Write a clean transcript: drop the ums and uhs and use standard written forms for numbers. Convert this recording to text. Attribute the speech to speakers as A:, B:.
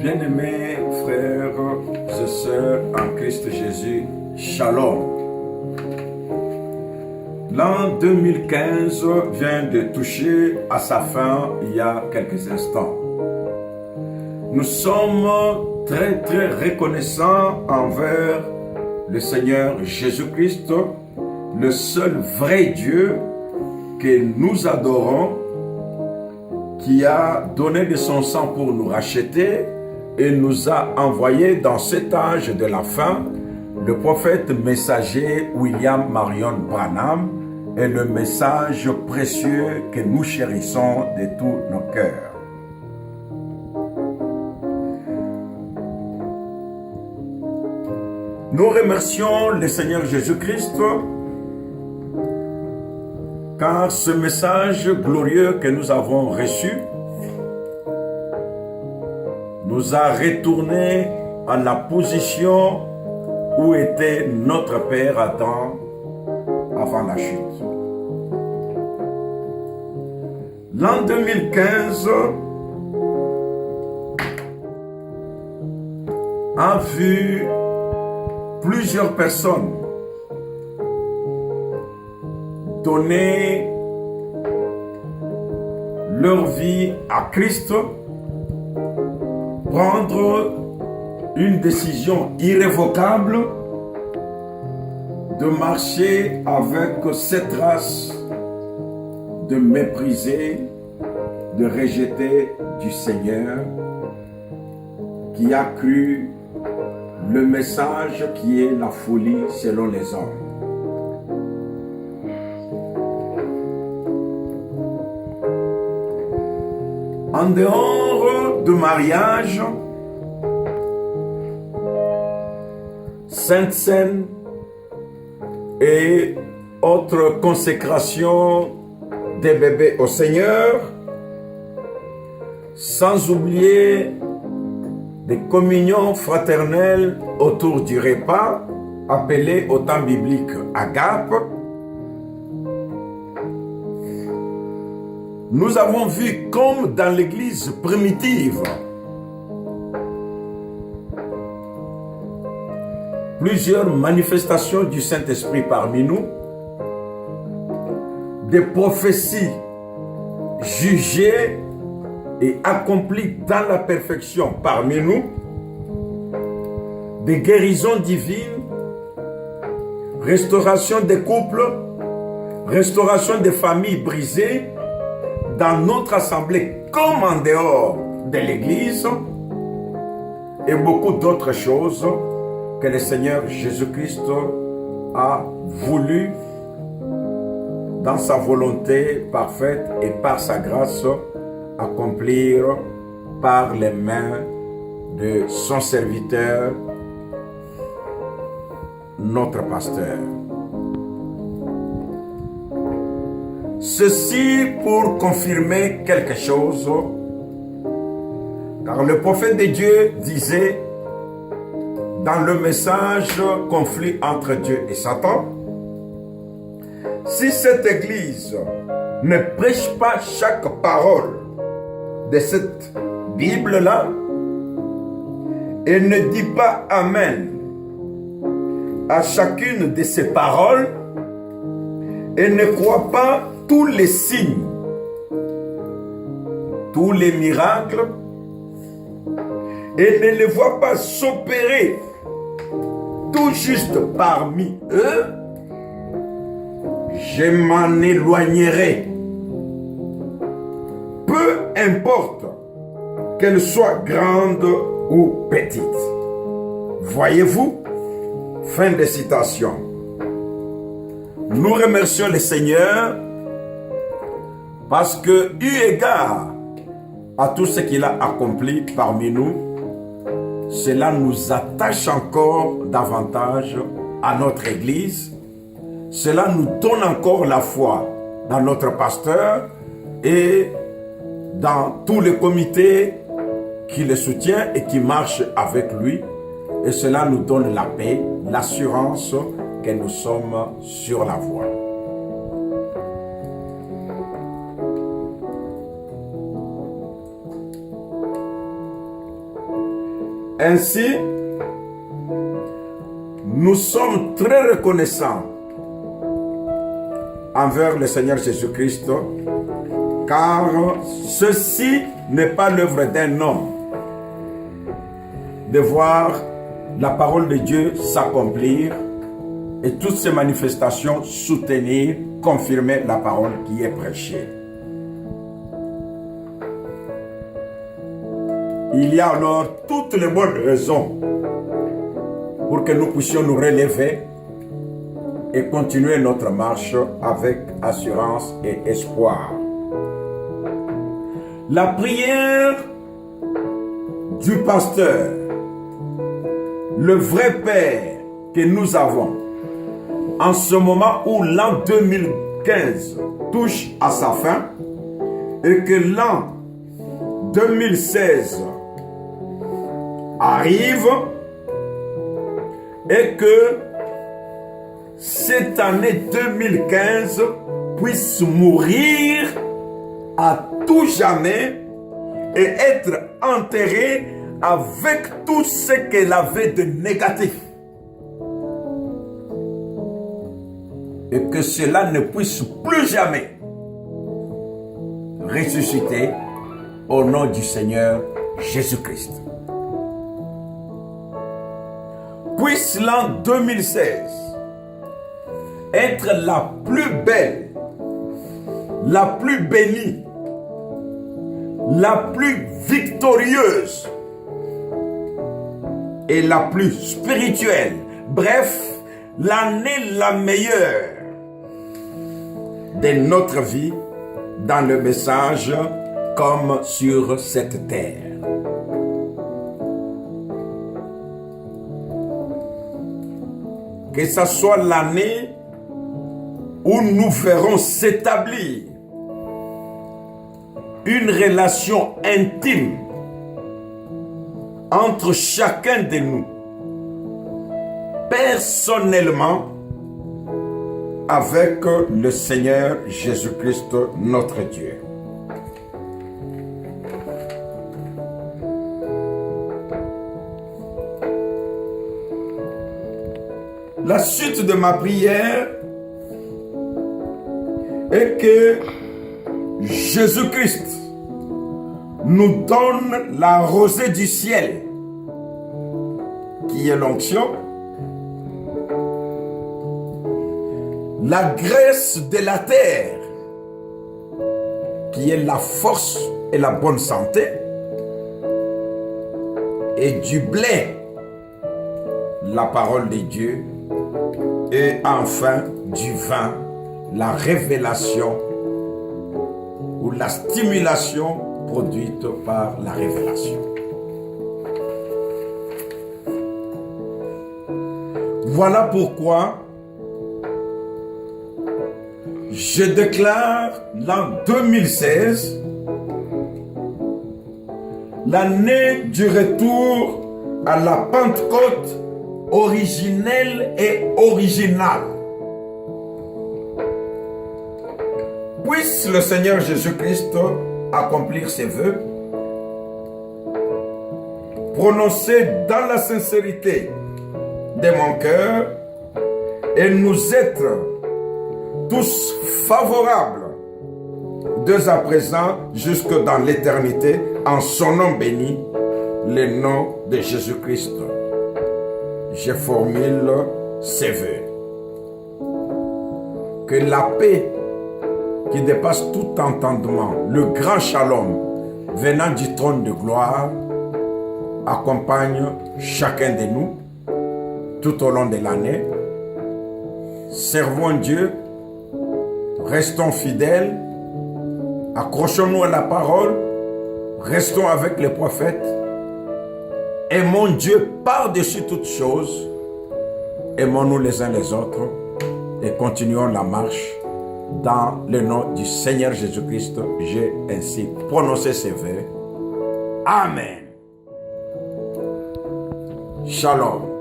A: Bien-aimés frères et sœurs en Christ Jésus, Shalom. L'an 2015 vient de toucher à sa fin il y a quelques instants. Nous sommes très reconnaissants envers le Seigneur Jésus-Christ, le seul vrai Dieu que nous adorons, qui a donné de son sang pour nous racheter et nous a envoyé dans cet âge de la fin le prophète messager William Marion Branham et le message précieux que nous chérissons de tous nos cœurs. Nous remercions le Seigneur Jésus-Christ car ce message glorieux que nous avons reçu nous a retourné à la position où était notre Père Adam avant la chute. L'an 2015 a vu plusieurs personnes donner leur vie à Christ, prendre une décision irrévocable de marcher avec cette race, de mépriser, de rejeter du Seigneur qui a cru le message qui est la folie selon les hommes. En dehors de mariage, sainte scène et autres consécrations des bébés au Seigneur, sans oublier des communions fraternelles autour du repas, appelé au temps biblique agape. Nous avons vu comme dans l'église primitive, plusieurs manifestations du Saint-Esprit parmi nous, des prophéties jugées et accomplies dans la perfection parmi nous, des guérisons divines, restauration des couples, restauration des familles brisées, dans notre assemblée comme en dehors de l'église, et beaucoup d'autres choses que le Seigneur Jésus-Christ a voulu dans sa volonté parfaite et par sa grâce accomplir par les mains de son serviteur, notre pasteur. Ceci pour confirmer quelque chose, car le prophète de Dieu disait dans le message conflit entre Dieu et Satan, si cette église ne prêche pas chaque parole de cette Bible-là et ne dit pas Amen à chacune de ces paroles et ne croit pas tous les signes, tous les miracles, et ne les voit pas s'opérer tout juste parmi eux, je m'en éloignerai. Peu importe qu'elle soit grande ou petite. Voyez-vous? Fin de citation. Nous remercions le Seigneur parce que, eu égard à tout ce qu'il a accompli parmi nous, cela nous attache encore davantage à notre Église. Cela nous donne encore la foi dans notre pasteur et dans tout le comité qui le soutient et qui marche avec lui. Et cela nous donne la paix, l'assurance que nous sommes sur la voie. Ainsi, nous sommes très reconnaissants envers le Seigneur Jésus-Christ, car ceci n'est pas l'œuvre d'un homme de voir la parole de Dieu s'accomplir et toutes ces manifestations soutenir, confirmer la parole qui est prêchée. Il y a alors toutes les bonnes raisons pour que nous puissions nous relever et continuer notre marche avec assurance et espoir. La prière du pasteur, le vrai Père que nous avons, en ce moment où l'an 2015 touche à sa fin et que l'an 2016 arrive et que cette année 2015 puisse mourir à tout jamais et être enterrée avec tout ce qu'elle avait de négatif. Et que cela ne puisse plus jamais ressusciter au nom du Seigneur Jésus-Christ. Puisse l'an 2016 être la plus belle, la plus bénie, la plus victorieuse et la plus spirituelle. Bref, l'année la meilleure de notre vie dans le message comme sur cette terre. Que ce soit l'année où nous verrons s'établir une relation intime entre chacun de nous, personnellement, avec le Seigneur Jésus-Christ, notre Dieu. La suite de ma prière est que Jésus-Christ nous donne la rosée du ciel, qui est l'onction, la graisse de la terre, qui est la force et la bonne santé, et du blé, la parole de Dieu, et enfin du vin, la révélation ou la stimulation produite par la révélation. Voilà pourquoi je déclare l'an 2016 l'année du retour à la Pentecôte originelle et originale. Puisse le Seigneur Jésus-Christ accomplir ses vœux, prononcés dans la sincérité de mon cœur et nous être tous favorables dès à présent jusque dans l'éternité en son nom béni, le nom de Jésus-Christ. Je formule ces vœux. Que la paix qui dépasse tout entendement, le grand shalom venant du trône de gloire, accompagne chacun de nous tout au long de l'année. Servons Dieu, restons fidèles, accrochons-nous à la parole, restons avec les prophètes, aimons Dieu par-dessus toutes choses, aimons-nous les uns les autres et continuons la marche dans le nom du Seigneur Jésus-Christ. J'ai ainsi prononcé ces vœux. Amen. Shalom.